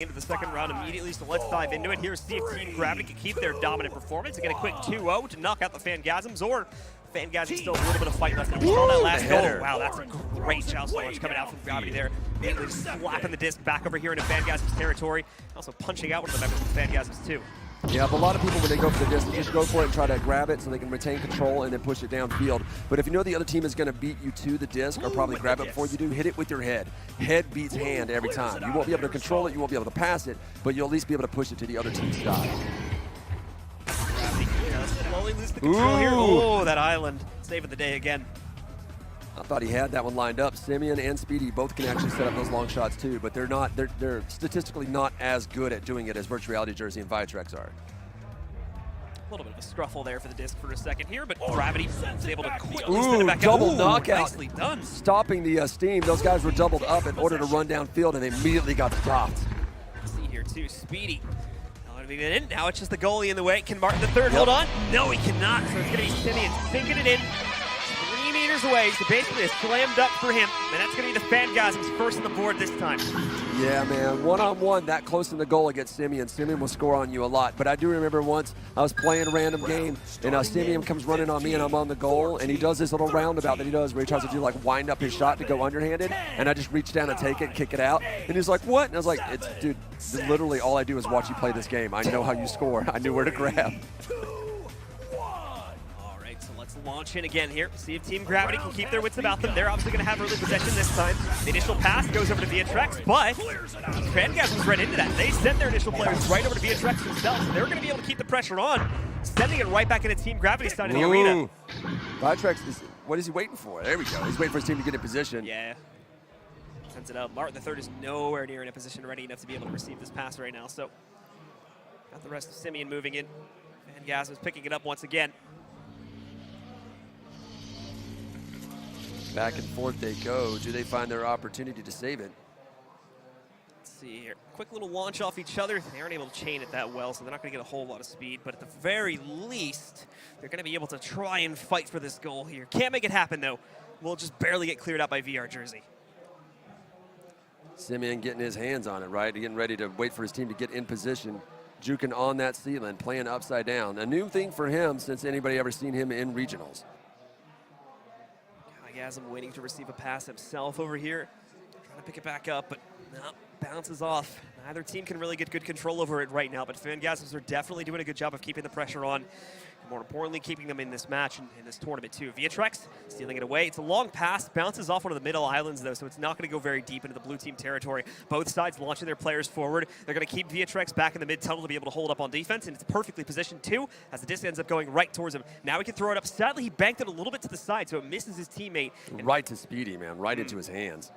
into the second round immediately, so let's dive into it. Here's see if Team Gravity can keep their dominant performance and get a quick 2-0 to knock out the Phangasms, or Phangasms still a little bit of fight left. We saw that last goal. Wow, that's a great joust launch coming out from Gravity there. Immediately just slapping the disc back over here into Phangasms territory. Also punching out one of the members of Phangasms too. Yeah, but a lot of people, when they go for the disc, they just go for it and try to grab it so they can retain control and then push it downfield. But if you know the other team is going to beat you to the disc or probably grab it before you do, hit it with your head. Head beats hand every time. You won't be able to control it, you won't be able to pass it, but you'll at least be able to push it to the other team's side. Slowly lose the control here. Oh, that island saving the day again. I thought he had that one lined up. Simeon and Speedy both can actually set up those long shots too, but they're statistically not as good at doing it as Virtual Reality Jersey and VRCL are. A little bit of a scruffle there for the disc for a second here, but Gravity is able to quickly Ooh, spin it back double out. knockout. Nicely done. Stopping the steam. Those guys were doubled up in order to run downfield, and they immediately got stopped. See here too, Speedy. Now it's just the goalie in the way. Can Martin the third hold on? No, he cannot. So it's going to be Simeon sinking it in. 3 meters away, so basically a slammed up for him. And that's going to be the Phangasms first on the board this time. Yeah, man, one-on-one that close in the goal against Simeon. Simeon will score on you a lot. But I do remember once I was playing a random game, and Simeon comes running on me, and I'm on the goal, and he does this little roundabout that he does where he tries to do like wind up his shot to go underhanded, and I just reach down and take it and kick it out. And he's like, what? And I was like, dude, literally all I do is watch you play this game. I know how you score. I knew where to grab. Launch in again here. See if Team Gravity can keep their wits about them. They're obviously going to have early possession this time. The initial pass goes over to VRCL, but Phangasms ran into that. They sent their initial players right over to VRCL themselves. They're going to be able to keep the pressure on, sending it right back into Team Gravity's side of the arena. VRCL, what is he waiting for? There we go. He's waiting for his team to get in position. Yeah. Sends it out. Martin the third is nowhere near in a position ready enough to be able to receive this pass right now. So got the rest of Simeon moving in. Phangasms picking it up once again. Back and forth they go. Do they find their opportunity to save it? Let's see here. Quick little launch off each other. They aren't able to chain it that well, so they're not going to get a whole lot of speed. But at the very least, they're going to be able to try and fight for this goal here. Can't make it happen, though. We'll just barely get cleared out by VR Jersey. Simeon getting his hands on it, right? Getting ready to wait for his team to get in position. Juking on that ceiling, playing upside down. A new thing for him since anybody ever seen him in regionals. Phangasm waiting to receive a pass himself over here. Trying to pick it back up, but no, bounces off. Neither team can really get good control over it right now, but Phangasms are definitely doing a good job of keeping the pressure on. And more importantly, keeping them in this match and in this tournament too. VRCL stealing it away. It's a long pass, bounces off one of the middle islands though, so it's not going to go very deep into the blue team territory. Both sides launching their players forward. They're going to keep VRCL back in the mid-tunnel to be able to hold up on defense, and it's perfectly positioned too, as the disc ends up going right towards him. Now he can throw it up. Sadly, he banked it a little bit to the side, so it misses his teammate. Right to Speedy, man, right into his hands.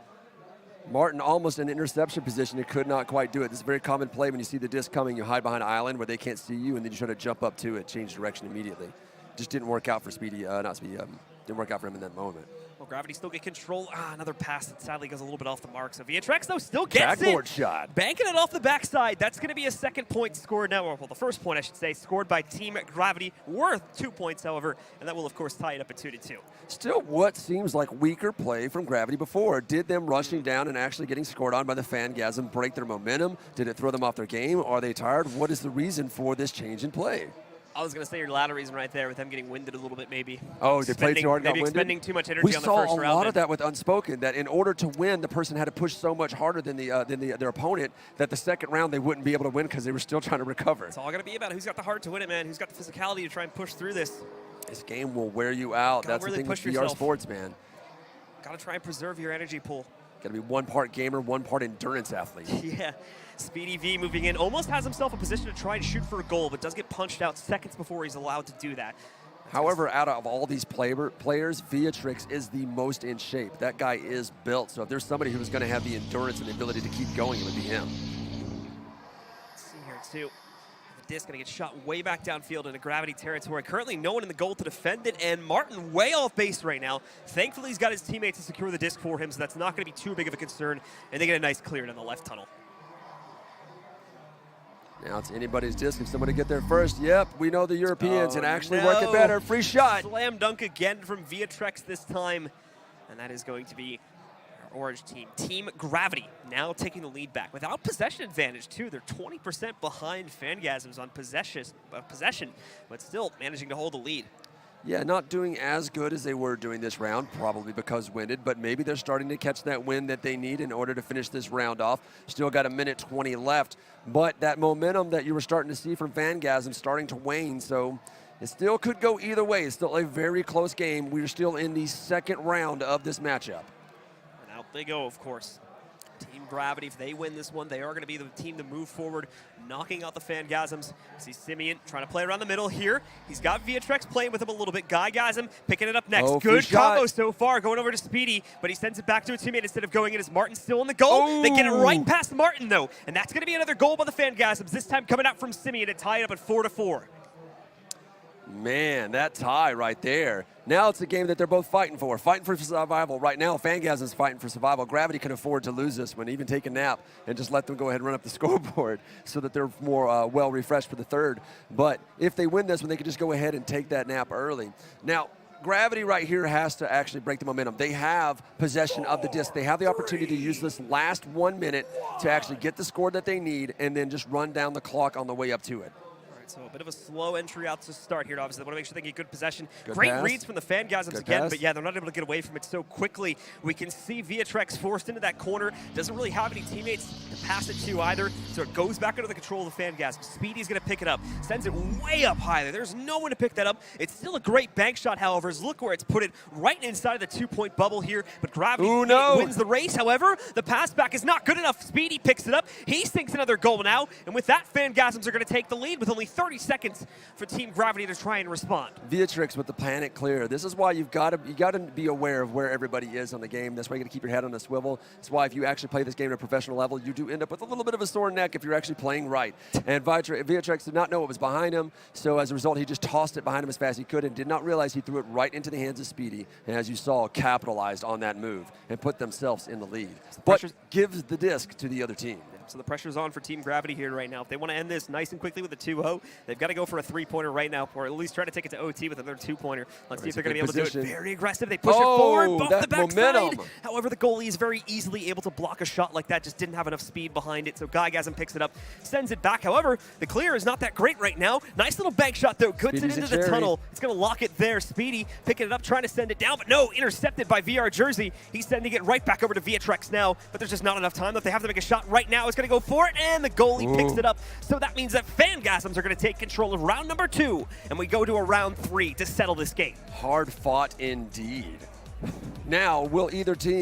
Martin almost in interception position, he could not quite do it. This is a very common play when you see the disc coming, you hide behind an island where they can't see you, and then you try to jump up to it, change direction immediately. Just didn't work out for Speedy, didn't work out for him in that moment. Well, Gravity still get control. Another pass that sadly goes a little bit off the mark. So VRCL though still gets backboard it. Shot. Banking it off the backside. That's going to be a second point scored now. Well, the first point I should say, scored by Team Gravity, worth 2 points, however, and that will of course tie it up at 2-2. Still what seems like weaker play from Gravity before. Did them rushing down and actually getting scored on by the Phangasm break their momentum? Did it throw them off their game? Are they tired? What is the reason for this change in play? I was going to say your latter reason right there with them getting winded a little bit maybe. Oh, they played too hard, got maybe winded? expending too much energy on the first round. We saw a lot of that with Unspoken, that in order to win, the person had to push so much harder than their opponent that the second round they wouldn't be able to win because they were still trying to recover. It's all going to be about who's got the heart to win it, man. Who's got the physicality to try and push through this. This game will wear you out. That's really the thing with VR yourself. sports, man. Got to try and preserve your energy pool. Got to be one part gamer, one part endurance athlete. Yeah. Speedy V moving in, almost has himself a position to try and shoot for a goal, but does get punched out seconds before he's allowed to do that. However, out of all these players, VRCL is the most in shape. That guy is built, so if there's somebody who's going to have the endurance and the ability to keep going, it would be him. Let's see here, too. The disc going to get shot way back downfield into Gravity territory. Currently, no one in the goal to defend it, and Martin way off base right now. Thankfully, he's got his teammates to secure the disc for him, so that's not going to be too big of a concern, and they get a nice clear in the left tunnel. Now it's anybody's disc. If somebody get there first, yep, we know the Europeans and actually work it better. Free shot. Slam dunk again from VRCL this time. And that is going to be orange team. Team Gravity now taking the lead back without possession advantage too. They're 20% behind Phangasms on possession, but still managing to hold the lead. Yeah, not doing as good as they were doing this round, probably because winded, but maybe they're starting to catch that wind that they need in order to finish this round off. Still got 1:20 left, but that momentum that you were starting to see from Phangasm starting to wane, so it still could go either way. It's still a very close game. We're still in the second round of this matchup. And out they go, of course. Team Gravity, if they win this one, they are going to be the team to move forward, knocking out the Phangasms. See Simeon trying to play around the middle here. He's got VRCL playing with him a little bit. Guygasm picking it up next. Oh, good combo so far, going over to Speedy, but he sends it back to a teammate instead of going in. Is Martin still in the goal? Oh. They get it right past Martin, though, and that's going to be another goal by the Phangasms, this time coming out from Simeon to tie it up at 4-4. Man, that tie right there. Now it's a game that they're both fighting for survival. Right now, Phangasm's fighting for survival. Gravity can afford to lose this one, even take a nap and just let them go ahead and run up the scoreboard so that they're more well refreshed for the third. But if they win this one, they can just go ahead and take that nap early. Now, Gravity right here has to actually break the momentum. They have possession of the disc. They have the opportunity to use this last 1 minute to actually get the score that they need and then just run down the clock on the way up to it. So a bit of a slow entry out to start here. Obviously, they want to make sure they get good possession. Good Great pass. reads from the Phangasms again, but yeah, they're not able to get away from it so quickly. We can see VRCL forced into that corner. Doesn't really have any teammates to pass it to either, so it goes back under the control of the Phangasms. Speedy's going to pick it up, sends it way up high there. There's no one to pick that up. It's still a great bank shot, however. Look where it's put it, right inside of the 2-point bubble here, but Gravity wins the race. However, the pass back is not good enough. Speedy picks it up. He sinks another goal now, and with that, Phangasms are going to take the lead with only 30 seconds for Team Gravity to try and respond. VRCL with the planet clear. This is why you got to be aware of where everybody is on the game. That's why you got to keep your head on a swivel. That's why if you actually play this game at a professional level, you do end up with a little bit of a sore neck if you're actually playing right. And VRCL did not know what was behind him, so as a result, he just tossed it behind him as fast as he could and did not realize he threw it right into the hands of Speedy. And as you saw, capitalized on that move and put themselves in the lead. But gives the disc to the other team. So the pressure's on for Team Gravity here right now. If they want to end this nice and quickly with a 2-0, they've got to go for a 3-pointer right now, or at least try to take it to OT with another 2-pointer. Let's see if they're going to be able to do it. Very aggressive. They push it forward, bump the backside. However, the goalie is very easily able to block a shot like that. Just didn't have enough speed behind it. So Guygasm picks it up, sends it back. However, the clear is not that great right now. Nice little bank shot though. Goods it into the tunnel. It's going to lock it there. Speedy picking it up, trying to send it down, but no, intercepted by VR Jersey. He's sending it right back over to VRCL now, but there's just not enough time left. They have to make a shot right now. It's going to go for it, and the goalie picks it up. So that means that Phangasms are going to take control of round number 2, and we go to a round 3 to settle this game. Hard fought indeed. Now, will either team